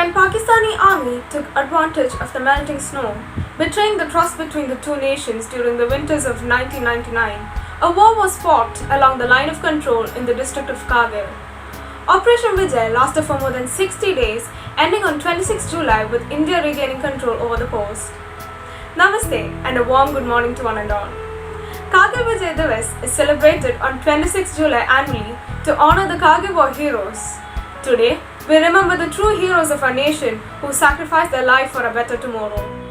when Pakistani army took advantage of the melting snow, betraying the trust between the two nations during the winters of 1999, a war was fought along the line of control in the district of Kargil. Operation Vijay lasted for more than 60 days, ending on 26 July with India regaining control over the post. Namaste and a warm good morning to one and all. Kargil Vijay Divas is celebrated on 26 July annually to honor the Kargil war heroes. Today, we remember the true heroes of our nation who sacrificed their life for a better tomorrow.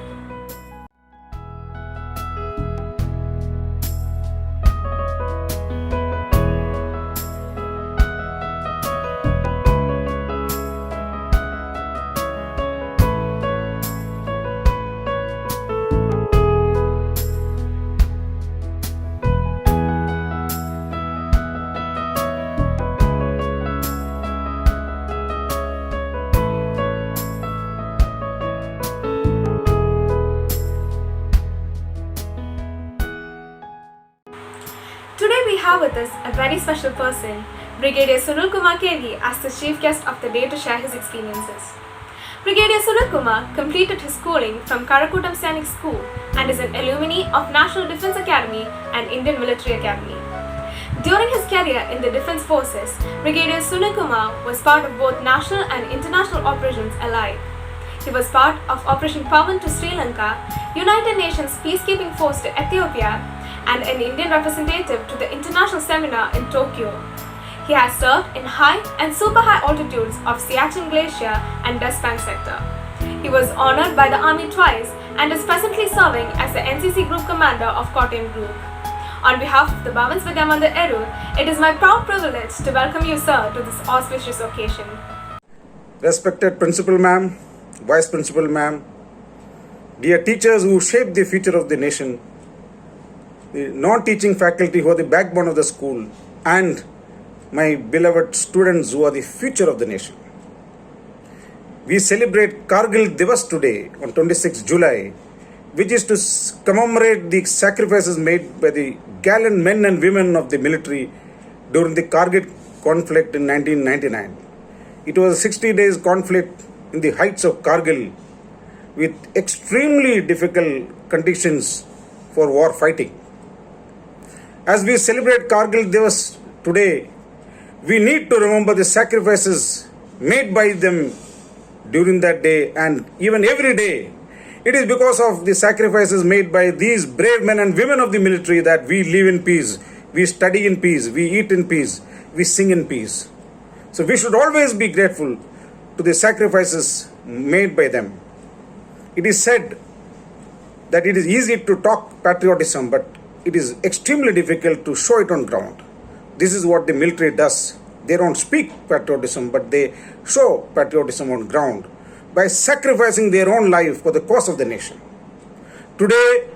Today we have with us a very special person, Brigadier Sunil Kumar KV, as the chief guest of the day to share his experiences. Brigadier Sunil Kumar completed his schooling from Karakotam Sainik School and is an alumni of National Defence Academy and Indian Military Academy. During his career in the Defence Forces, Brigadier Sunil Kumar was part of both national and international operations alike. He was part of Operation Pawan to Sri Lanka, United Nations Peacekeeping Force to Ethiopia, and an Indian representative to the international seminar in Tokyo. He has served in high and super high altitudes of Siachen Glacier and Despang sector. He was honored by the Army twice and is presently serving as the NCC Group Commander of Kottayam Group. On behalf of the Bhavans Vidya Mandir Erur, it is my proud privilege to welcome you, sir, to this auspicious occasion. Respected Principal Ma'am, Vice Principal Ma'am, dear teachers who shape the future of the nation, the non-teaching faculty who are the backbone of the school, and my beloved students who are the future of the nation. We celebrate Kargil Divas today on 26 July, which is to commemorate the sacrifices made by the gallant men and women of the military during the Kargil conflict in 1999. It was a 60 days conflict in the heights of Kargil with extremely difficult conditions for war fighting. As we celebrate Kargil Divas today, we need to remember the sacrifices made by them during that day and even every day. It is because of the sacrifices made by these brave men and women of the military that we live in peace, we study in peace, we eat in peace, we sing in peace. So we should always be grateful to the sacrifices made by them. It is said that it is easy to talk patriotism, but it is extremely difficult to show it on ground. This is what the military does. They don't speak patriotism, but they show patriotism on ground by sacrificing their own life for the cause of the nation. Today,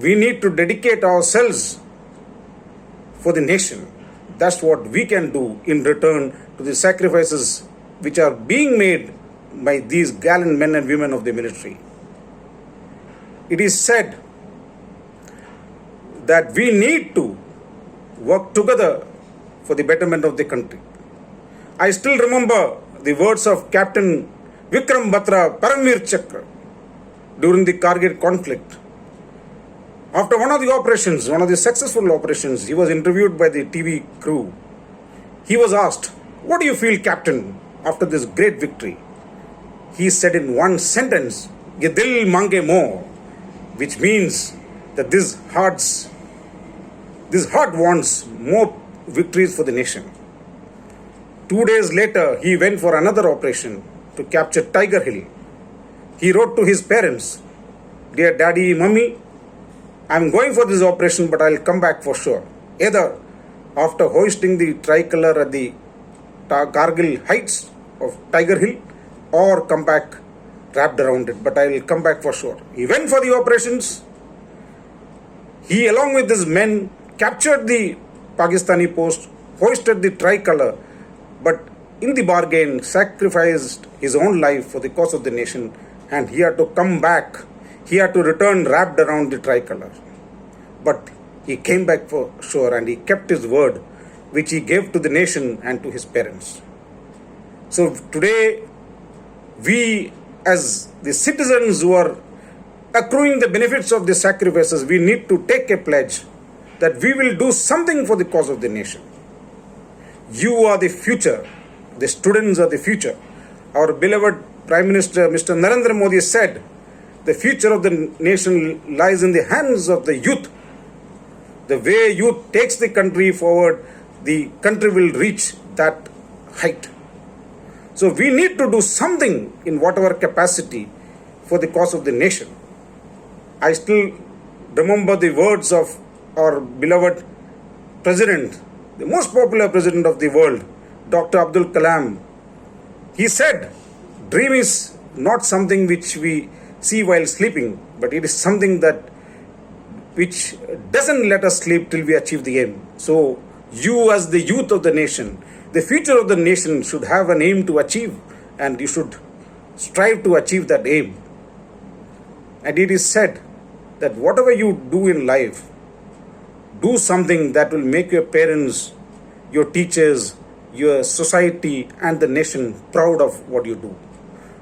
we need to dedicate ourselves for the nation. That's what we can do in return to the sacrifices which are being made by these gallant men and women of the military. It is said that we need to work together for the betterment of the country. I still remember the words of Captain Vikram Batra Paramveer Chakra during the Kargil conflict. After one of the successful operations, he was interviewed by the TV crew. He was asked, "What do you feel, Captain, after this great victory?" He said in one sentence, "Ye dil mange more," which means that this heart wants more victories for the nation. 2 days later, he went for another operation to capture Tiger Hill. He wrote to his parents, "Dear Daddy, Mummy, I'm going for this operation, but I'll come back for sure. Either after hoisting the tricolor at the Kargil heights of Tiger Hill or come back wrapped around it, but I will come back for sure." He went for the operations. He, along with his men, captured the Pakistani post, hoisted the tricolor, but in the bargain sacrificed his own life for the cause of the nation, and he had to come back. He had to return wrapped around the tricolor. But he came back for sure, and he kept his word, which he gave to the nation and to his parents. So today, we as the citizens who are accruing the benefits of the sacrifices, we need to take a pledge that we will do something for the cause of the nation. You are the future. The students are the future. Our beloved Prime Minister, Mr. Narendra Modi, said, the future of the nation lies in the hands of the youth. The way youth takes the country forward, the country will reach that height. So we need to do something in whatever capacity for the cause of the nation. I still remember the words of our beloved president, the most popular president of the world, Dr. Abdul Kalam. He said, dream is not something which we see while sleeping, but it is something that which doesn't let us sleep till we achieve the aim. So you as the youth of the nation, the future of the nation should have an aim to achieve, and you should strive to achieve that aim. And it is said that whatever you do in life, do something that will make your parents, your teachers, your society and the nation proud of what you do.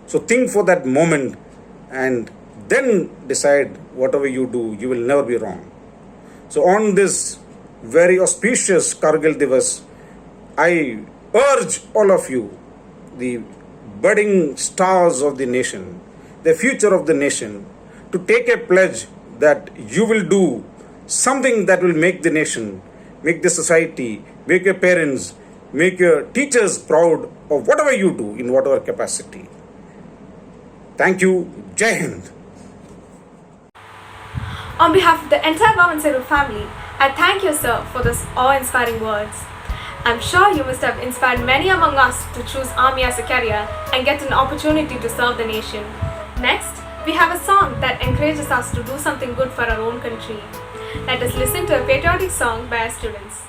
So think for that moment and then decide whatever you do, you will never be wrong. So on this very auspicious Kargil Divas, I urge all of you, the budding stars of the nation, the future of the nation, to take a pledge that you will do something that will make the nation, make the society, make your parents, make your teachers proud of whatever you do in whatever capacity. Thank you. Jai Hind. On behalf of the entire Vaman Seru family, I thank you, sir, for those awe-inspiring words. I'm sure you must have inspired many among us to choose Army as a career and get an opportunity to serve the nation. Next, we have a song that encourages us to do something good for our own country. Let us listen to a patriotic song by our students.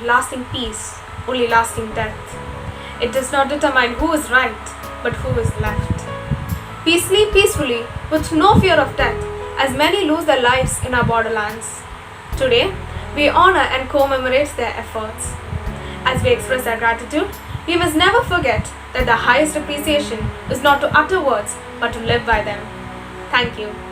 lasting peace, only lasting death. It does not determine who is right, but who is left. We sleep peacefully with no fear of death, as many lose their lives in our borderlands. Today, we honor and commemorate their efforts. As we express our gratitude, we must never forget that the highest appreciation is not to utter words, but to live by them. Thank you.